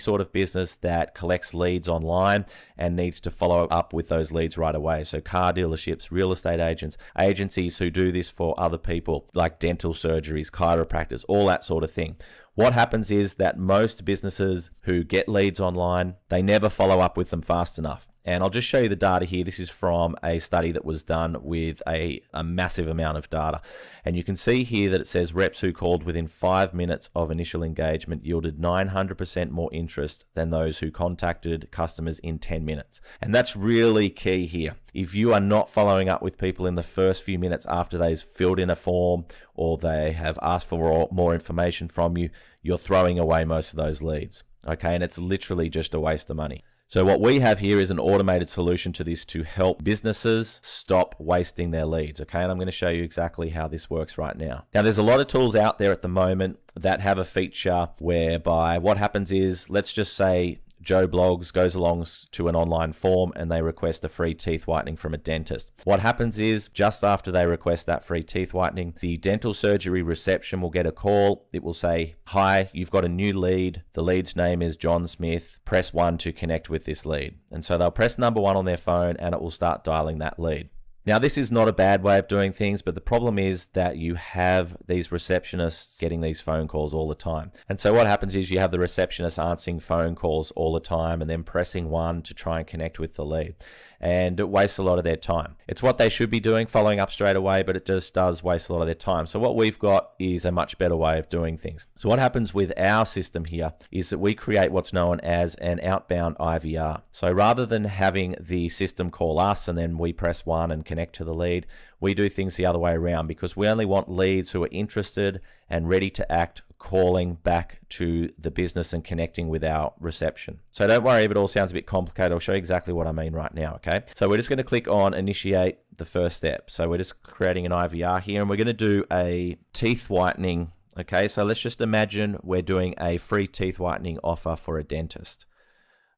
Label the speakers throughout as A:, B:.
A: sort of business that collects leads online and needs to follow up with those leads right away. So car dealerships, real estate agents, agencies who do this for other people, like dental surgeries, chiropractors, all that sort of thing. What happens is that most businesses who get leads online, they never follow up with them fast enough. And I'll just show you the data here. This is from a study that was done with a massive amount of data. And you can see here that it says reps who called within 5 minutes of initial engagement yielded 900% more interest than those who contacted customers in 10 minutes. And that's really key here. If you are not following up with people in the first few minutes after they've filled in a form or they have asked for more information from you, you're throwing away most of those leads. Okay, and it's literally just a waste of money. So what we have here is an automated solution to this to help businesses stop wasting their leads. Okay, and I'm going to show you exactly how this works right now. Now, there's a lot of tools out there at the moment that have a feature whereby what happens is, let's just say Joe Blogs goes along to an online form and they request a free teeth whitening from a dentist. What happens is, just after they request that free teeth whitening, the dental surgery reception will get a call. It will say, "Hi, you've got a new lead. The lead's name is John Smith. Press 1 to connect with this lead." And so they'll press number 1 on their phone and it will start dialing that lead. Now, this is not a bad way of doing things, but the problem is that you have these receptionists getting these phone calls all the time. And so what happens is you have the receptionist answering phone calls all the time and then pressing 1 to try and connect with the lead. And it wastes a lot of their time. It's what they should be doing, following up straight away, but it just does waste a lot of their time. So what we've got is a much better way of doing things. So what happens with our system here is that we create what's known as an outbound IVR. So rather than having the system call us and then we press 1 and connect to the lead, we do things the other way around, because we only want leads who are interested and ready to act calling back to the business and connecting with our reception. So don't worry if it all sounds a bit complicated. I'll show you exactly what I mean right now, okay? So we're just going to click on initiate the first step. So we're just creating an IVR here and we're going to do a teeth whitening, okay? So let's just imagine we're doing a free teeth whitening offer for a dentist.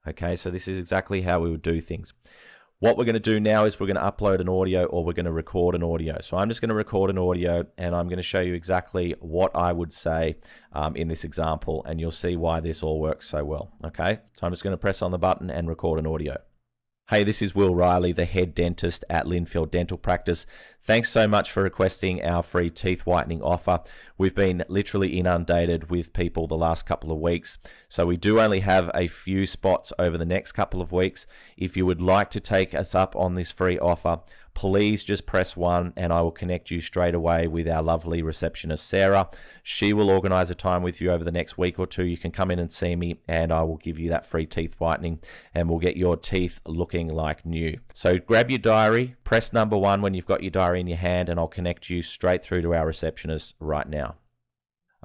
A: Okay, so this is exactly how we would do things. What we're going to do now is we're going to upload an audio or we're going to record an audio. So I'm just going to record an audio and I'm going to show you exactly what I would say in this example, and you'll see why this all works so well. Okay, so I'm just going to press on the button and record an audio. Hey, this is Will Riley, the head dentist at Linfield Dental Practice. Thanks so much for requesting our free teeth whitening offer. We've been literally inundated with people the last couple of weeks, so we do only have a few spots over the next couple of weeks. If you would like to take us up on this free offer, please just press 1 and I will connect you straight away with our lovely receptionist, Sarah. She will organize a time with you over the next week or two. You can come in and see me and I will give you that free teeth whitening and we'll get your teeth looking like new. So grab your diary, press number 1 when you've got your diary in your hand, and I'll connect you straight through to our receptionist right now.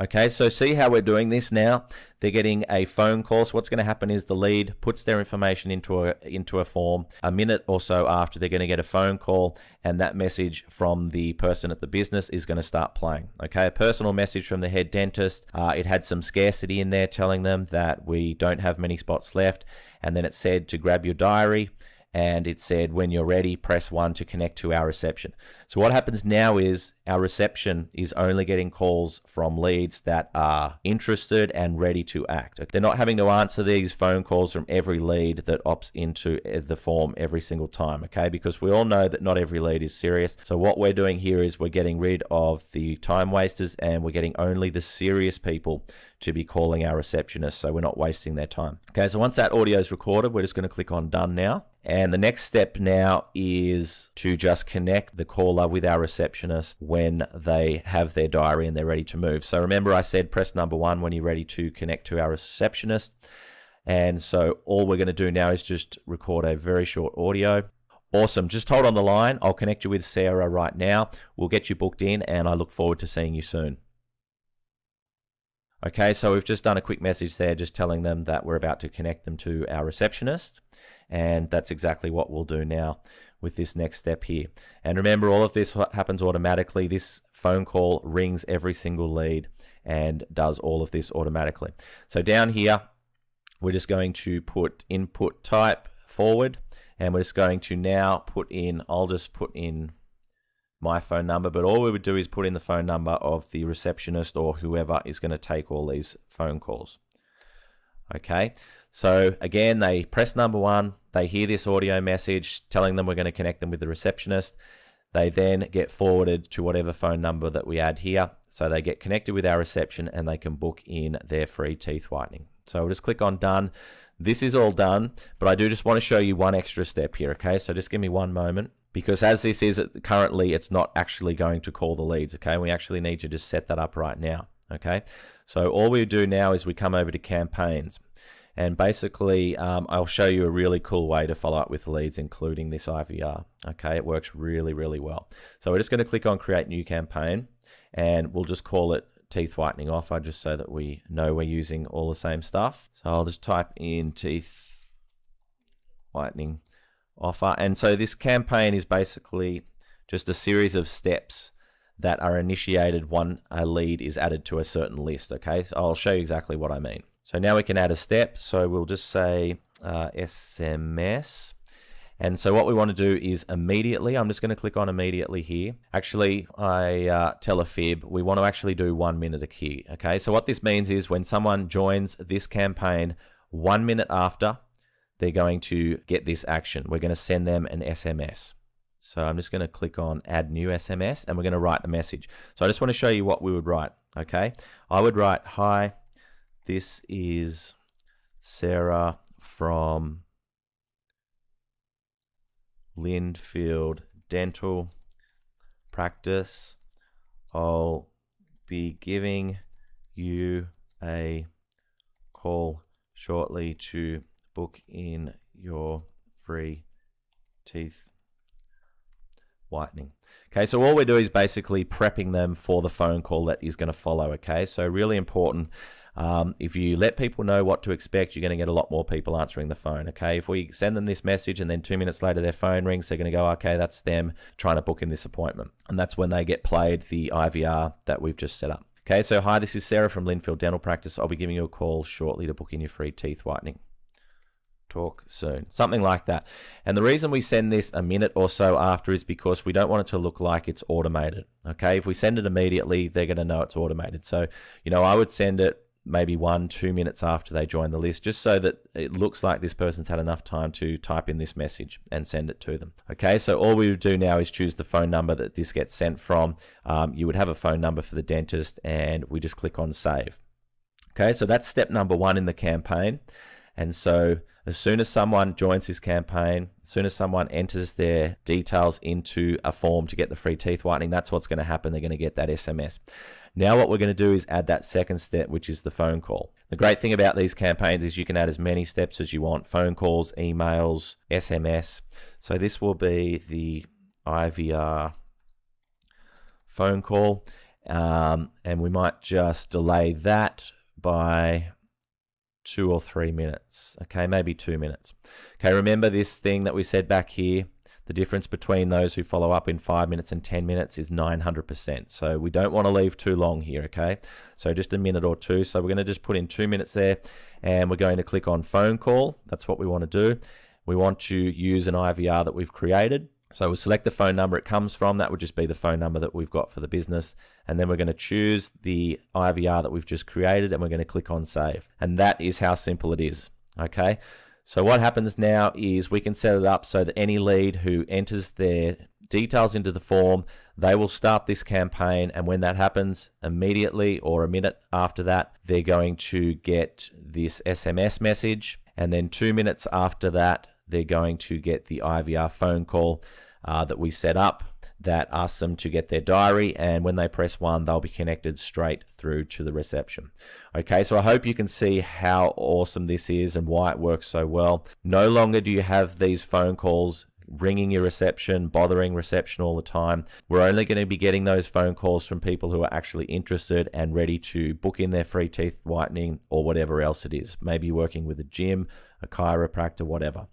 A: Okay, so see how we're doing this now? They're getting a phone call. So what's going to happen is the lead puts their information into a form. A minute or so after, they're going to get a phone call, and that message from the person at the business is going to start playing. Okay, a personal message from the head dentist. It had some scarcity in there telling them that we don't have many spots left, and then it said to grab your diary. And it said, when you're ready, press 1 to connect to our reception. So what happens now is our reception is only getting calls from leads that are interested and ready to act. They're not having to answer these phone calls from every lead that opts into the form every single time, okay? Because we all know that not every lead is serious. So what we're doing here is we're getting rid of the time wasters and we're getting only the serious people to be calling our receptionist, so we're not wasting their time. Okay, so once that audio is recorded, we're just going to click on done now. And the next step now is to just connect the caller with our receptionist when they have their diary and they're ready to move. So remember I said press number 1 when you're ready to connect to our receptionist. And so all we're going to do now is just record a very short audio. Awesome, just hold on the line. I'll connect you with Sarah right now. We'll get you booked in and I look forward to seeing you soon. Okay, so we've just done a quick message there just telling them that we're about to connect them to our receptionist. And that's exactly what we'll do now with this next step here. And remember, all of this happens automatically. This phone call rings every single lead and does all of this automatically. So down here, we're just going to put input type forward, and we're just going to now put in, I'll just put in my phone number, but all we would do is put in the phone number of the receptionist or whoever is going to take all these phone calls. Okay, so again, they press number 1, they hear this audio message telling them we're going to connect them with the receptionist. They then get forwarded to whatever phone number that we add here. So they get connected with our reception and they can book in their free teeth whitening. So we'll just click on done. This is all done, but I do just want to show you one extra step here, okay? So just give me one moment, because as this is currently, it's not actually going to call the leads, okay? We actually need to just set that up right now, okay? So all we do now is we come over to campaigns, and basically I'll show you a really cool way to follow up with leads, including this IVR, okay? It works really, really well. So we're just going to click on create new campaign, and we'll just call it teeth whitening offer, just so that we know we're using all the same stuff. So I'll just type in teeth whitening offer. And so this campaign is basically just a series of steps that are initiated when a lead is added to a certain list, okay? So I'll show you exactly what I mean. So now we can add a step. So we'll just say SMS. And so what we want to do is immediately, I'm just going to click on immediately here. Actually, I tell a fib. We want to actually do 1 minute here, okay? So what this means is when someone joins this campaign 1 minute after, they're going to get this action. We're going to send them an SMS. So I'm just going to click on add new SMS, and we're going to write the message. So I just want to show you what we would write, okay? I would write, hi, this is Sarah from Linfield Dental Practice. I'll be giving you a call shortly to book in your free teeth whitening. Okay, so all we do is basically prepping them for the phone call that is going to follow, okay? So really important. If you let people know what to expect, you're going to get a lot more people answering the phone, okay? If we send them this message and then 2 minutes later their phone rings, they're going to go, okay, that's them trying to book in this appointment. And that's when they get played the IVR that we've just set up. Okay, so hi, this is Sarah from Linfield Dental Practice. I'll be giving you a call shortly to book in your free teeth whitening. Talk soon. Something like that. And the reason we send this a minute or so after is because we don't want it to look like it's automated, okay? If we send it immediately, they're going to know it's automated. So, you know, I would send it maybe 1-2 minutes after they join the list, just so that it looks like this person's had enough time to type in this message and send it to them. Okay, so all we would do now is choose the phone number that this gets sent from. You would have a phone number for the dentist, and we just click on save. Okay, so that's step number 1 in the campaign. And so as soon as someone joins this campaign, as soon as someone enters their details into a form to get the free teeth whitening, that's what's going to happen. They're going to get that SMS. Now what we're going to do is add that second step, which is the phone call. The great thing about these campaigns is you can add as many steps as you want: phone calls, emails, SMS. So this will be the IVR phone call, and we might just delay that by 2 or 3 minutes, okay, maybe 2 minutes. Okay, remember this thing that we said back here, the difference between those who follow up in 5 minutes and 10 minutes is 900%. So we don't want to leave too long here, okay? So just a minute or two. So we're going to just put in 2 minutes there, and we're going to click on phone call. That's what we want to do. We want to use an IVR that we've created. So we'll select the phone number it comes from. That would just be the phone number that we've got for the business. And then we're going to choose the IVR that we've just created, and we're going to click on save. And that is how simple it is, okay? So what happens now is we can set it up so that any lead who enters their details into the form, they will start this campaign. And when that happens, immediately or a minute after that, they're going to get this SMS message. And then 2 minutes after that, they're going to get the IVR phone call that we set up that asks them to get their diary, and when they press 1, they'll be connected straight through to the reception. Okay, so I hope you can see how awesome this is and why it works so well. No longer do you have these phone calls ringing your reception, bothering reception all the time. We're only going to be getting those phone calls from people who are actually interested and ready to book in their free teeth whitening or whatever else it is. Maybe working with a gym, a chiropractor, whatever.